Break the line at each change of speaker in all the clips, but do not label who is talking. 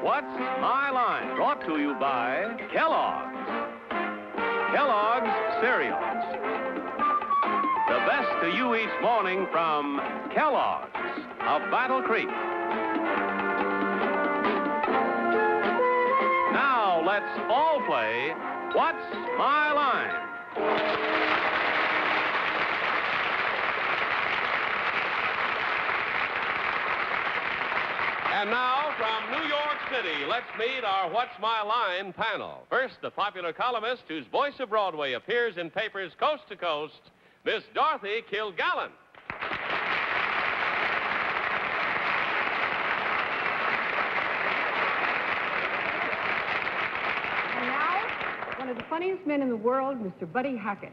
What's My Line? Brought to you by Kellogg's. Kellogg's Cereals. The best to you each morning from Kellogg's of Battle Creek. Now let's all play What's My Line? And now, from New York City, let's meet our What's My Line panel. First, the popular columnist whose voice of Broadway appears in papers coast to coast, Miss Dorothy Kilgallen.
And now, one of the funniest men in the world, Mr. Buddy Hackett.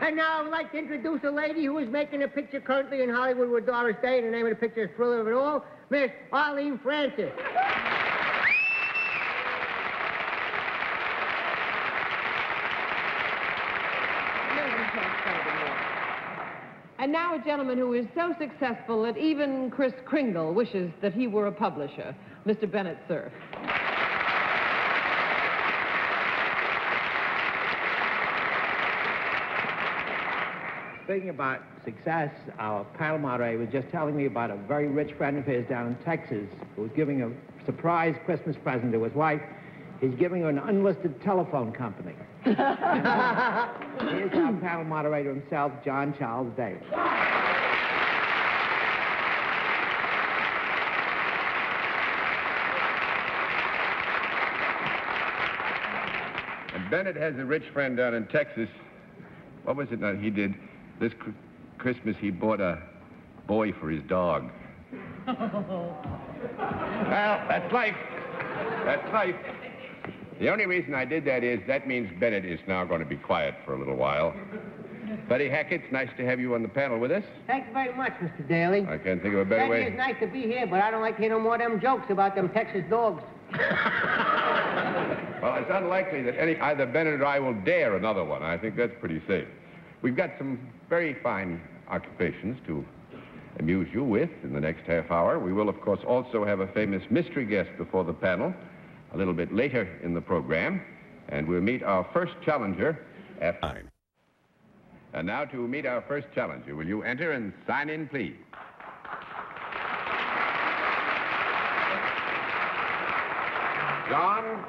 And now I would like to introduce a lady who is making a picture currently in Hollywood with Doris Day, and the name of the picture is Thriller of It All, Miss Arlene Francis.
And now a gentleman who is so successful that even Kris Kringle wishes that he were a publisher, Mr. Bennett, Cerf.
Speaking about success, our panel moderator was just telling me about a very rich friend of his down in Texas who was giving a surprise Christmas present to his wife. He's giving her an unlisted telephone company. Here's our panel moderator himself, John Charles Davis.
And Bennett has a rich friend down in Texas. What was it that he did? This Christmas, he bought a boy for his dog. Well, that's life. That's life. The only reason I did that is that means Bennett is now going to be quiet for a little while. Buddy Hackett, it's nice to have you on the panel with us.
Thanks very much, Mr. Daly.
I can't think of a better way.
It's nice to be here, but I don't like to hear no more of them jokes about them Texas dogs.
Well, it's unlikely that either Bennett or I will dare another one. I think that's pretty safe. We've got some very fine occupations to amuse you with in the next half hour. We will, of course, also have a famous mystery guest before the panel a little bit later in the program, and we'll meet our first challenger after 9. And now to meet our first challenger. Will you enter and sign in, please? John?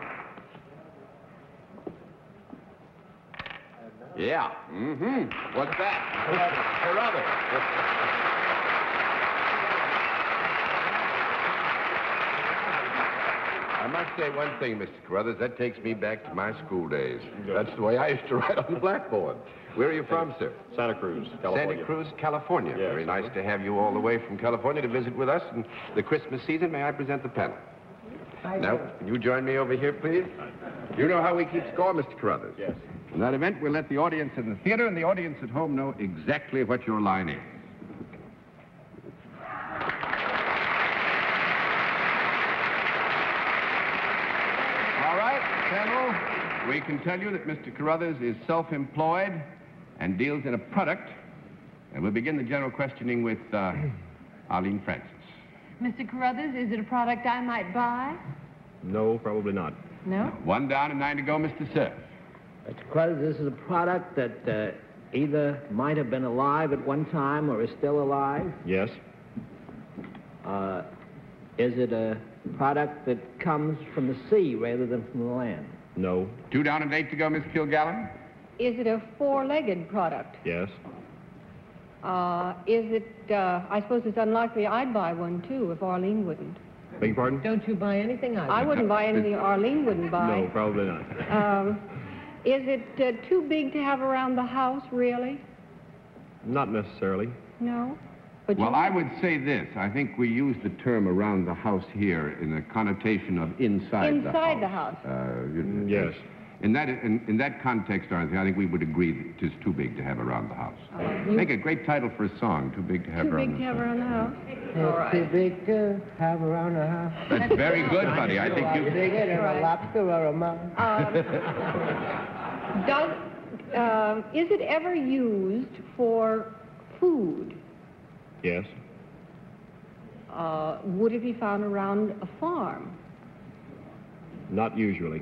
Yeah. Mm-hmm. What's that? Carruthers. I must say one thing, Mr. Carruthers. That takes me back to my school days. That's the way I used to write on the blackboard. Where are you from, sir?
Santa Cruz, California.
Santa Cruz, California.
Yes,
Very nice to have you all the way from California to visit with us in the Christmas season. May I present the panel? Now, can you join me over here, please? You know how we keep score, Mr. Carruthers?
Yes.
In that event, we'll let the audience in the theater and the audience at home know exactly what your line is. All right, General, we can tell you that Mr. Carruthers is self-employed and deals in a product. And we'll begin the general questioning with Arlene Francis.
Mr. Carruthers, is it a product I might buy?
No, probably not.
No?
1 down and 9 to go, Mr. Cerf.
Mr. Carruthers, this is a product that either might have been alive at one time or is still alive.
Yes.
Is it a product that comes from the sea rather than from the land?
No.
2 down and 8 to go, Miss Kilgallen.
Is it a four-legged product?
Yes.
Is it, I suppose it's unlikely I'd buy one, too, if Arlene wouldn't.
Beg your pardon?
Don't you buy anything I wouldn't buy anything Arlene wouldn't buy.
No, probably not.
Is it too big to have around the house, really?
Not necessarily.
No? But
Well, I would say this. I think we use the term around the house here in a connotation of inside the house.
Inside the house.
Yes.
In that context, Dorothy, I think we would agree that it is too big to have around the house. Make a great title for a song, Too Big to Have Around the House.
Too big to have around the house.
It's too big to have around the house.
That's very good, buddy. I think you...
Bigger than a lobster or a mouse.
Is it ever used for food?
Yes.
Would it be found around a farm?
Not usually.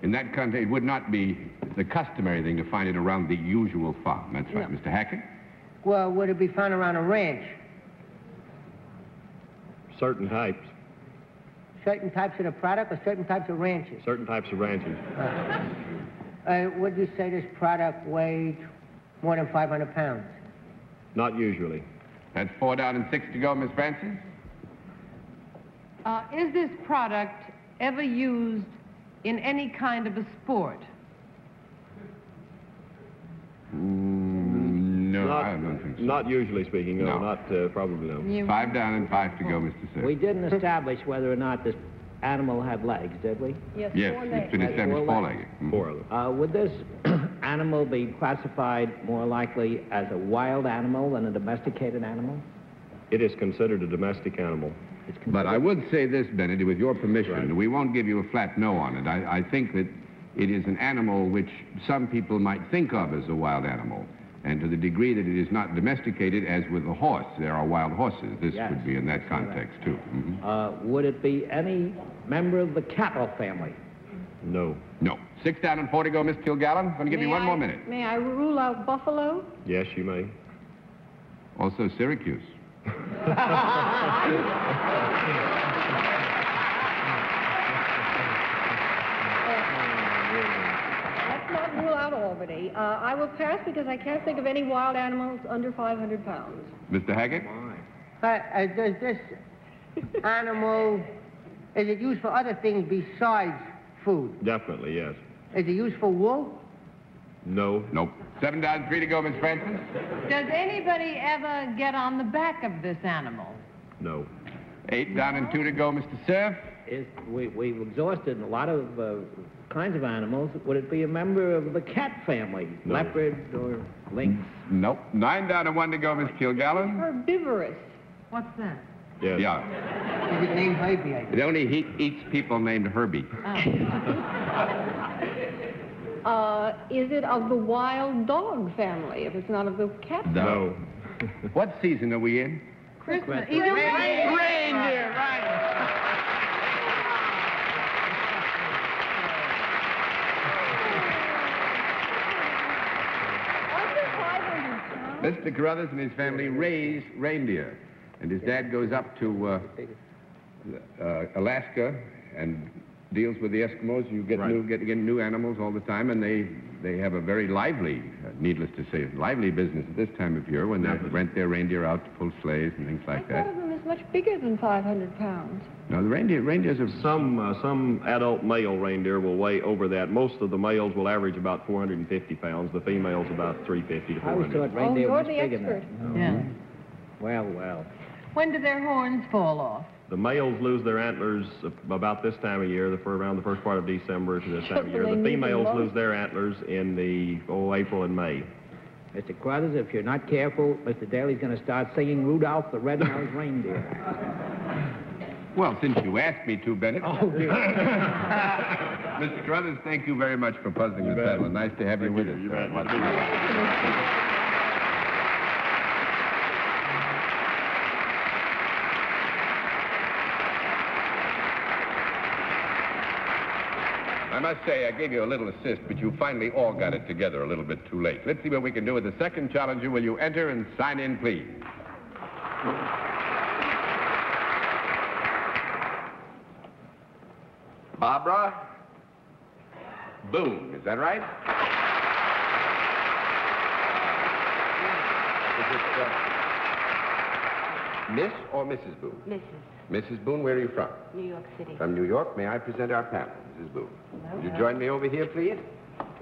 In that context, it would not be the customary thing to find it around the usual farm. That's right.
No.
Mr. Hackett?
Well, would it be found around a ranch?
Certain types.
Certain types of the product or certain types of ranches?
Certain types of ranches.
Would you say this product weighed more than 500 pounds?
Not usually.
That's 4 down and 6 to go, Miss Francis.
Is this product ever used in any kind of a sport?
No,
Not,
I don't think so.
Not usually speaking, no.
No.
Not, probably no.
5 down and 5 to go, Mr. Cerf.
We didn't establish whether or not this animal had legs, did we?
Yes,
Yes,
4
it's
legs.
been established
4
4-legged. Mhm.
4 of them.
Would this animal be classified more likely as a wild animal than a domesticated animal?
It is considered a domestic animal.
It's
But I would say this, Bennett, with your permission,
Right.
we won't give you a flat no on it. I think that it is an animal which some people might think of as a wild animal. And to the degree that it is not domesticated, as with the horse, there are wild horses. This
Yes,
would be in that
I see
context, too. Mhm.
Would it be any member of the cattle family?
No.
No. 6 down and 4 to go, Miss Kilgallen. I'm going to give you one more minute.
May I rule out buffalo?
Yes, you may.
Also Syracuse.
Let's not rule out Albany. I will pass because I can't think of any wild animals under 500 pounds.
Mr. Hackett?
Does this animal, is it used for other things besides food?
Definitely, yes.
Is it used for wool?
No.
Nope. 7 down, 3 to go, Miss Francis.
Does anybody ever get on the back of this animal?
No.
8 down and 2 to go, Mr. Cerf.
We've exhausted a lot of kinds of animals. Would it be a member of the cat family?
No.
Leopard or lynx?
Nope. 9 down and 1 to go, Miss Kilgallen.
Herbivorous. What's that?
Yes.
Yeah.
Is it named Herbie? I
It only eats people named Herbie.
Is it of the wild dog family, if it's not of the cat family?
No.
What season are we in?
Christmas.
Reindeer, right.
Under 500 pounds?
Mr. Carruthers and his family raise reindeer. And his dad goes up to Alaska and deals with the Eskimos. You get
Right.
getting new animals all the time, and they have a very lively, needless to say, lively business at this time of year when they rent their reindeer out to pull sleighs and things
I
like
thought
that.
of them as much bigger than 500 pounds.
Now, the reindeers are...
Some adult male reindeer will weigh over that. Most of the males will average about 450 pounds. The females about 350 to
I always
400.
thought reindeer
you're
was
the
big
expert.
enough.
Yeah.
Well.
When do their horns fall off?
The males lose their antlers about this time of year, around the first part of December to this time of year.
They
The
need them
females
most.
lose their antlers in the April and May.
Mr. Carruthers, if you're not careful, Mr. Daly's going to start singing Rudolph the Red-Nosed Reindeer.
Well, since you asked me to, Bennett.
Oh, dear.
Mr. Carruthers, thank you very much for puzzling the
bet.
panel. Nice to have you with us.
You bet.
I must say, I gave you a little assist, but you finally all got it together a little bit too late. Let's see what we can do with the second challenger. Will you enter and sign in, please? Barbara Boone, is that right? Is it Miss or Mrs. Boone?
Mrs.
Mrs. Boone, where are you from?
New York City.
From New York. May I present our panel, Mrs. Boone? Would you join me over here, please?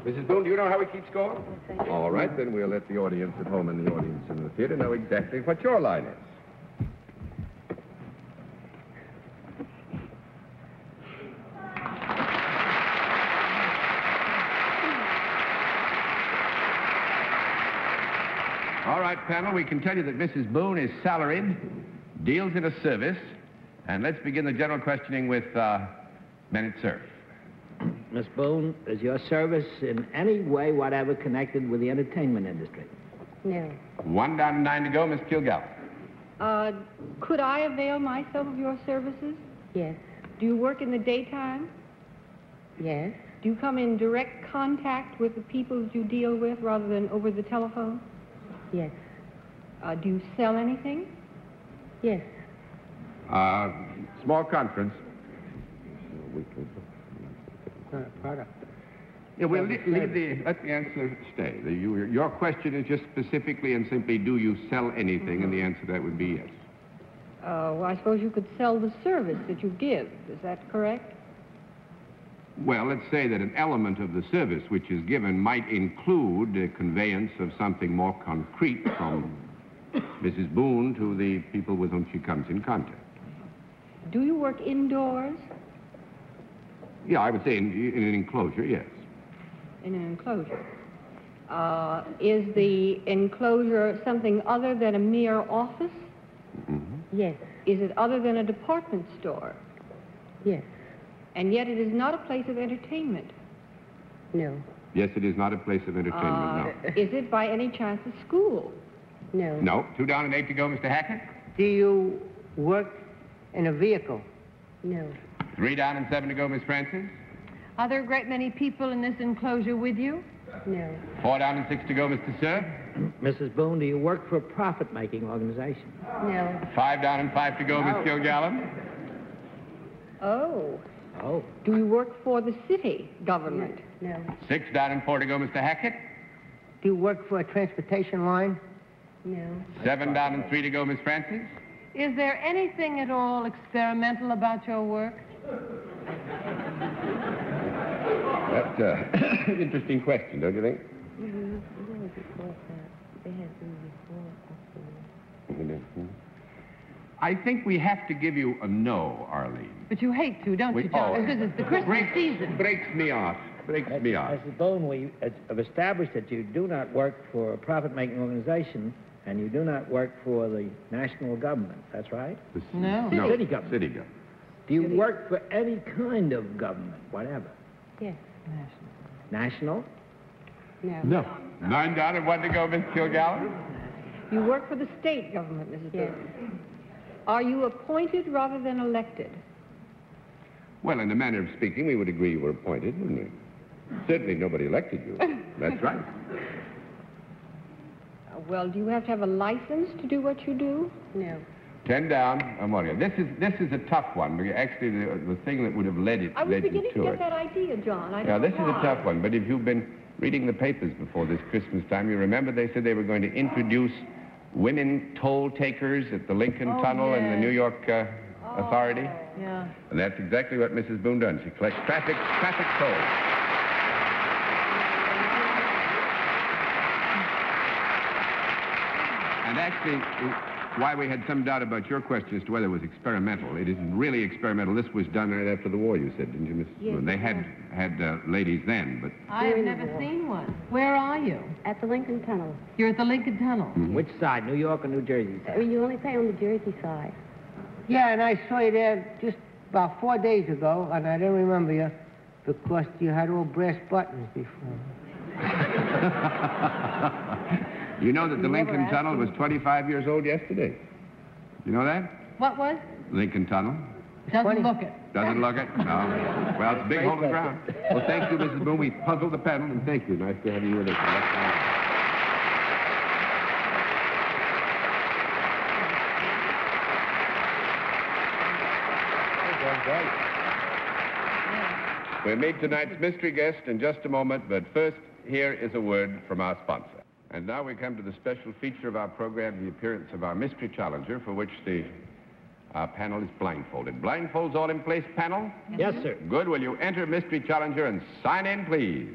Mrs. Boone, do you know how he keeps score?
Yes, I do.
All right, then we'll let the audience at home and the audience in the theater know exactly what your line is. All right, panel, we can tell you that Mrs. Boone is salaried, deals in a service, and let's begin the general questioning with Bennett Cerf.
Miss Boone, is your service in any way whatever connected with the entertainment industry?
No.
1 down and 9 to go, Miss Kilgallen.
Could I avail myself of your services?
Yes.
Do you work in the daytime?
Yes.
Do you come in direct contact with the people that you deal with rather than over the telephone?
Yes.
Do you sell anything?
Yes.
Small conference.
Product.
Yeah, we'll let the answer stay. Your question is just specifically and simply, do you sell anything? And the answer to that would be yes.
Well, I suppose you could sell the service that you give. Is that correct?
Well, let's say that an element of the service which is given might include a conveyance of something more concrete from Mrs. Boone to the people with whom she comes in contact.
Do you work indoors?
Yeah, I would say in an enclosure, yes.
In an enclosure. Is the enclosure something other than a mere office?
Mm-hmm.
Yes.
Is it other than a department store?
Yes.
And yet it is not a place of entertainment.
No.
Yes, it is not a place of entertainment, no.
Is it by any chance a school?
No.
No. 2 down and 8 to go, Mr. Hackett.
Do you work in a vehicle?
No.
3 down and 7 to go, Miss Francis.
Are there a great many people in this enclosure with you?
No.
4 down and 6 to go, Mr. Cerf.
Mrs. Boone, do you work for a profit-making organization?
No.
5 down and 5 to go, Miss Kilgallen.
Oh.
Oh.
Do you work for the city government?
No.
6 down and 4 to go, Mr. Hackett.
Do you work for a transportation line?
No.
7 down and 3 to go, Miss Francis.
Is there anything at all experimental about your work?
That's an interesting question, don't you think? I think we have to give you a no, Arlene.
But you hate to, don't you, John? Because it's the Christmas season.
Breaks me off. Breaks me off.
Mrs. Boone, we have established that you do not work for a profit-making organization, and you do not work for the national government. That's right?
No.
No.
City government.
City government.
Do you work for any kind of government, whatever?
Yes.
National?
No.
No. 9 down and 1 to go, Miss Kilgallen.
You work for the state government, Mrs.
Yes.
Boone. Are you appointed rather than elected?
Well, in a manner of speaking, we would agree you were appointed, wouldn't we? Certainly nobody elected you. That's right.
Well, do you have to have a license to do what you do?
No.
10 down and 1 to go. This is a tough one. Because actually, the thing that would have led
I was
you
beginning to
to
get
it.
that idea, John. I
Yeah,
don't know
this is a
why.
tough one. But if you've been reading the papers before this Christmas time, you remember they said they were going to introduce women toll takers at the Lincoln Tunnel and the
yes.
New York Authority.
Yeah.
And that's exactly what Mrs. Boone does. She collects traffic tolls. And actually, why we had some doubt about your question as to whether it was experimental. It isn't really experimental. This was done right after the war, you said, didn't you, Mrs.
Yes,
Boone? They
it
had ladies then, but...
I have never seen one. Where are you?
At the Lincoln Tunnel.
You're at the Lincoln Tunnel.
Which side, New York or New Jersey?
You only pay on the Jersey side.
Yeah, and I saw you there just about 4 days ago, and I don't remember you because you had all brass buttons before.
You know that the Lincoln Tunnel was 25 years old yesterday. You know that?
What was?
Lincoln Tunnel.
Doesn't look it.
Doesn't look it? No. Well, it's a big hole in the ground. Well, thank you, Mrs. Boone. We puzzled the panel, and thank you. Nice to have you with us. We'll meet tonight's mystery guest in just a moment, but first, here is a word from our sponsor. And now we come to the special feature of our program, the appearance of our mystery challenger, for which the panel is blindfolded. Blindfolds all in place, panel?
Yes, sir.
Good. Will you enter mystery challenger and sign in, please?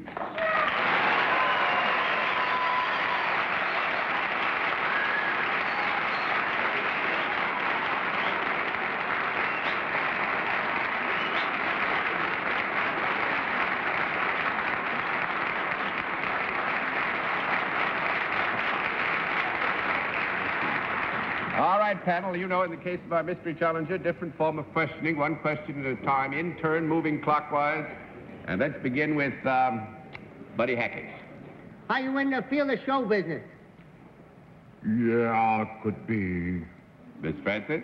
right, panel. You know, in the case of our mystery challenger, different form of questioning, one question at a time, in turn, moving clockwise. And let's begin with Buddy Hackett.
Are you in the field of show business?
Yeah, could be.
Miss Francis?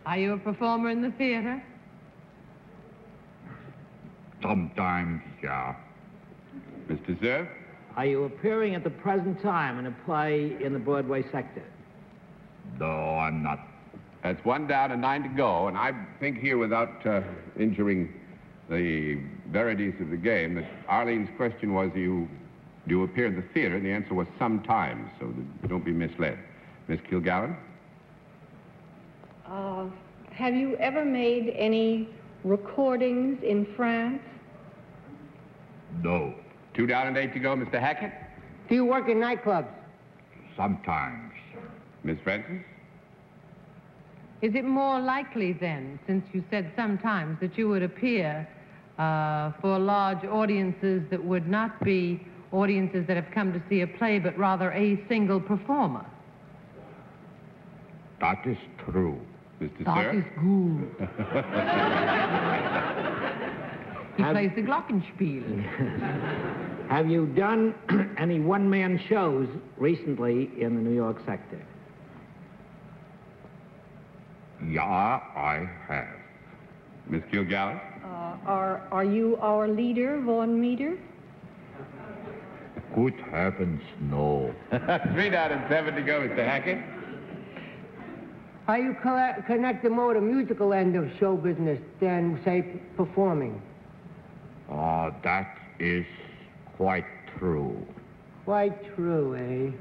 Are you a performer in the theater?
Sometimes, yeah.
Mr. Cerf?
Are you appearing at the present time in a play in the Broadway sector?
No, I'm not.
That's 1 down and 9 to go. And I think here, without injuring the verities of the game, that Arlene's question was, do you appear in the theater? And the answer was sometimes, so don't be misled. Miss Kilgallen?
Have you ever made any recordings in France?
No.
2 down and 8 to go, Mr. Hackett.
Do you work in nightclubs?
Sometimes.
Miss Francis?
Is it more likely then, since you said sometimes, that you would appear for large audiences that would not be audiences that have come to see a play, but rather a single performer?
That is true.
Mr.
That
Cerf?
is good. He plays the Glockenspiel.
Have you done any one-man shows recently in the New York sector?
Yeah, I have.
Miss Kilgallen?
Are you our leader, Von Meter?
Good heavens, no.
3 down and 7 to go, Mr. Hackett.
Are you connected more to the musical end of show business than, say, performing?
That is quite true.
Quite true, eh?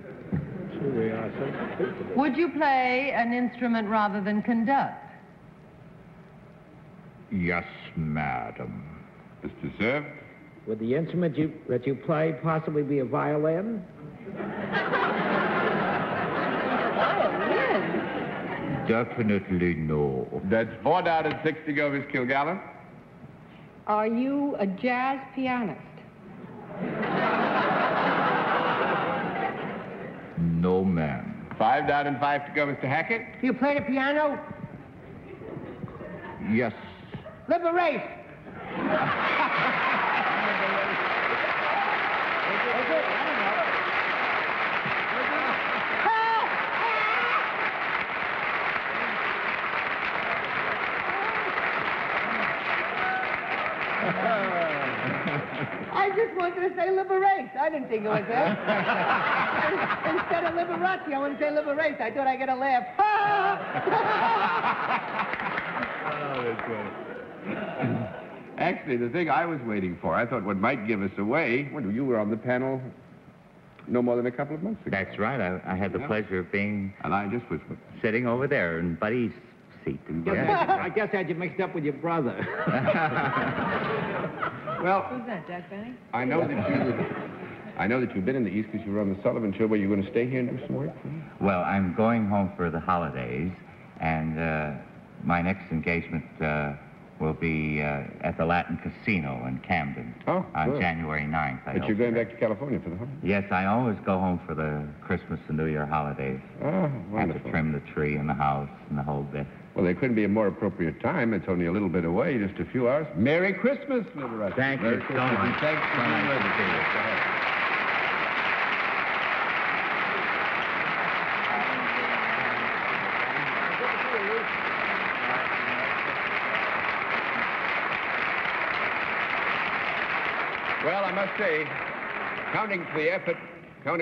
Would you play an instrument rather than conduct?
Yes, madam.
Mr. Cerf?
Would the instrument that you play possibly be a violin?
Definitely no.
That's 4 down and 6 to go, Miss Kilgallen.
Are you a jazz pianist?
No, ma'am.
5 down and 5 to go, Mr. Hackett.
Do you play the piano?
Yes.
Liberace! I just wanted to say Liberace. I didn't think it was that. Instead of Liberace, I wanted to say Liberace. I thought I'd get a laugh.
Oh, that's great. Actually, the thing I was waiting for, I thought what might give us away, well, you were on the panel no more than a couple of months ago.
That's right. I had the pleasure of being...
And I just was...
sitting over there in Buddy's seat.
I guess I had you mixed up with your brother.
Well...
Who's that, Jack Benny?
I know that you've been in the East because you were on the Sullivan Show. Were you going to stay here and do some work?
Well, I'm going home for the holidays, and my next engagement will be at the Latin Casino in Camden on
good.
January 9th.
But you're going back to California for the holidays?
Yes, I always go home for the Christmas and New Year holidays.
Oh,
Have
wonderful.
to trim the tree in the house and the whole bit.
Well, there couldn't be a more appropriate time. It's only a little bit away, just a few hours. Merry Christmas, Liberace.
Thank you so much.
Thanks for being with us.
to see you.
Well, I must say, counting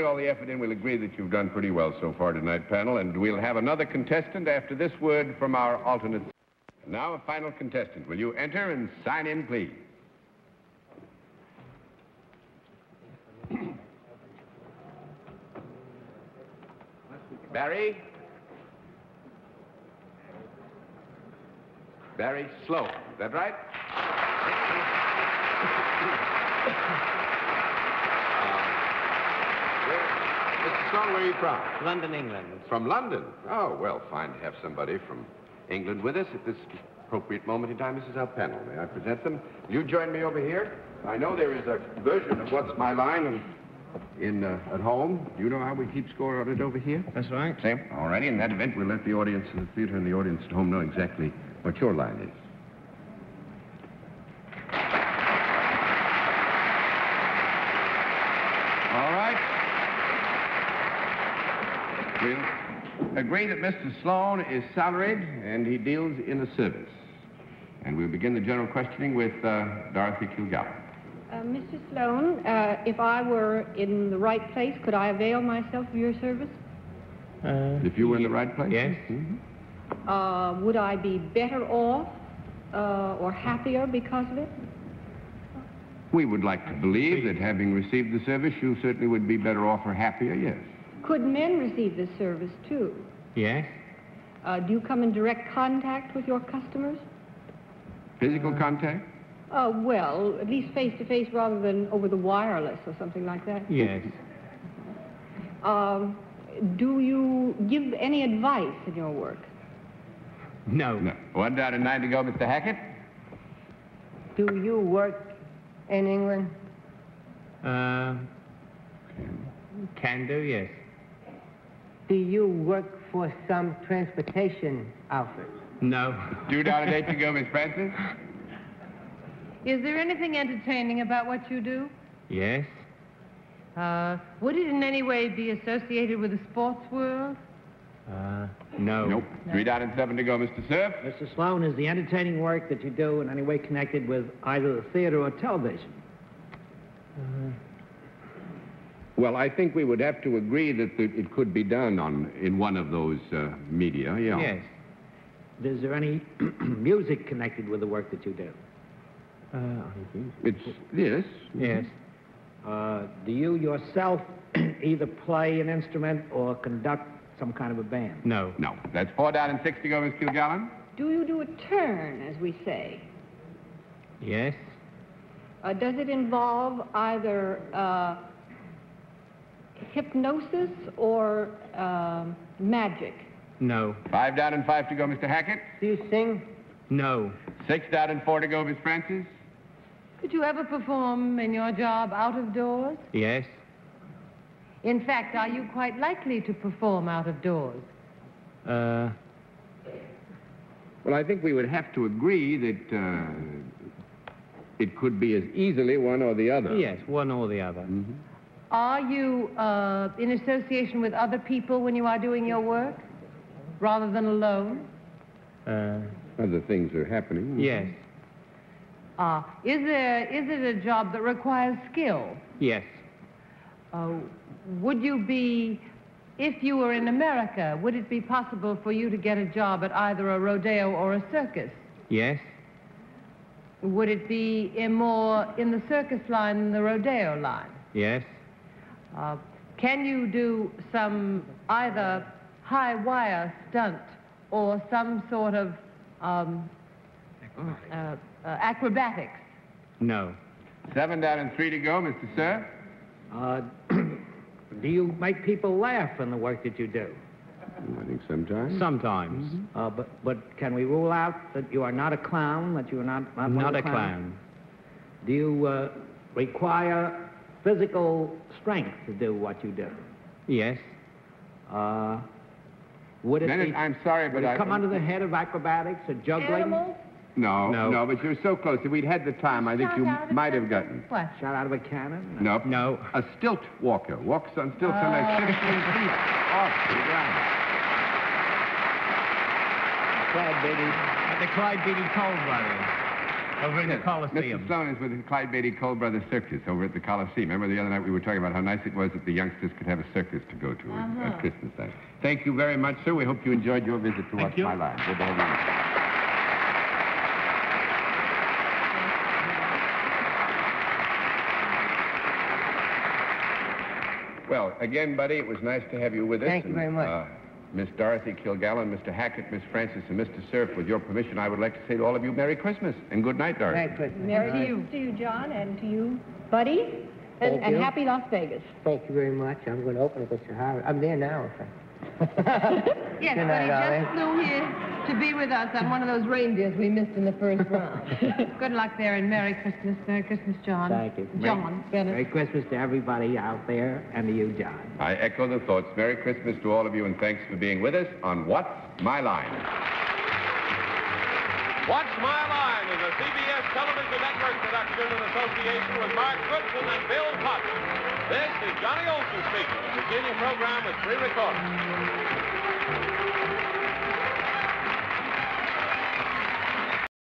all the effort in, we'll agree that you've done pretty well so far tonight, panel, and we'll have another contestant after this word from our alternate. Now, a final contestant. Will you enter and sign in, please? Barry? Barry Slow. Is that right? Mr. Sloan, where are you from?
London, England.
From London? Oh, well, fine to have somebody from England with us at this appropriate moment in time. This is our panel. May I present them? Will you join me over here? I know there is a version of What's My Line, and at home, do you know how we keep score on it over here?
That's right.
Sam? All righty. In that event, we'll let the audience in the theater and the audience at home know exactly what your line is. All right. We'll agree that Mr. Sloan is salaried and he deals in a service. And we'll begin the general questioning with Dorothy Kilgallen.
Mr. Sloan, if I were in the right place, could I avail myself of your service?
If you were in the right place?
Yes.
Mm-hmm.
Would I be better off or happier because of it?
We would like to believe that having received the service, you certainly would be better off or happier, yes.
Could men receive this service, too?
Yes.
Do you come in direct contact with your customers?
Physical contact?
Well, at least face-to-face rather than over the wireless or something like that.
Yes.
Do you give any advice in your work?
No.
No. 1 down and 9 to go, Mr. Hackett.
Do you work in England?
Can do, yes.
Do you work for some transportation outfit?
No.
2 down and 8 to go, Miss Francis.
Is there anything entertaining about what you do?
Yes.
Would it in any way be associated with the sports world?
No.
Nope. 3 down and 7 to go, Mr. Cerf.
Mr. Sloan, is the entertaining work that you do in any way connected with either the theater or television?
Well, I think we would have to agree that it could be done in one of those media, yeah.
Yes. Is there any music connected with the work that you do?
It's this.
Yes. Do you yourself either play an instrument or conduct some kind of a band?
No.
No. That's 4 down and 6 to go, Miss Kilgallen.
Do you do a turn, as we say?
Yes.
Does it involve either hypnosis or magic?
No.
5 down and 5 to go, Mr. Hackett.
Do you sing?
No.
6 down and 4 to go, Miss Francis.
Could you ever perform in your job out of doors?
Yes.
In fact, are you quite likely to perform out of doors?
Well, I think we would have to agree that it could be as easily one or the other.
Yes, one or the other.
Mm-hmm.
Are you in association with other people when you are doing your work, rather than alone?
Other things are happening.
Yes.
Is it a job that requires skill?
Yes.
Would you be, if you were in America, would it be possible for you to get a job at either a rodeo or a circus?
Yes.
Would it be more in the circus line than the rodeo line?
Yes.
Can you do some either high wire stunt or some sort of acrobatics?
No.
7 down and 3 to go, Mr. Cerf.
Do you make people laugh in the work that you do?
I think sometimes.
Sometimes.
But can we rule out that you are not a clown, that you are not one
Not
of the
a
clowns?
clown.
Do you require physical strength to do what you do?
Yes.
Would it
Bennett,
be,
I'm sorry,
would
but
it come under the head of acrobatics or juggling?
Animals?
No, but you're so close. If we'd had the time, I think you might have gotten.
What?
Shot out of a cannon?
No.
No.
A stilt walker. Walks on stilts on like 15 feet off the ground.
Clyde Beatty.
At the Clyde Beatty Cole Brothers over in the Coliseum.
Mr. Sloan is with the Clyde Beatty Cole Brothers Circus over at the Coliseum. Remember the other night we were talking about how nice it was that the youngsters could have a circus to go to at Christmas time. Thank you very much, sir. We hope you enjoyed your visit to What's My Line. Good to have you. Well, again, buddy, it was nice to have you with us.
Thank you very much.
Miss Dorothy Kilgallen, Mr. Hackett, Miss Francis, and Mr. Cerf, with your permission, I would like to say to all of you, Merry Christmas and good night, Dorothy.
Merry Christmas.
Merry Christmas to you, John, and to you, Buddy,
Thank
and
you.
happy Las Vegas.
Thank you very much. I'm going to open it with Sahara. I'm there now.
Yes,
Good
but
night,
he
Arlene.
just flew here to be with us on one of those reindeers we missed in the first round. Good luck there, and Merry Christmas. Merry Christmas, John.
Thank you.
John, Bennett.
Merry Christmas to everybody out there and to you, John.
I echo the thoughts. Merry Christmas to all of you, and thanks for being with us on What's My Line?
What's My Line is a CBS television network production in association with Mark Goodson and Bill Potts. This is Johnny Olson speaking, beginning program with pre-recording.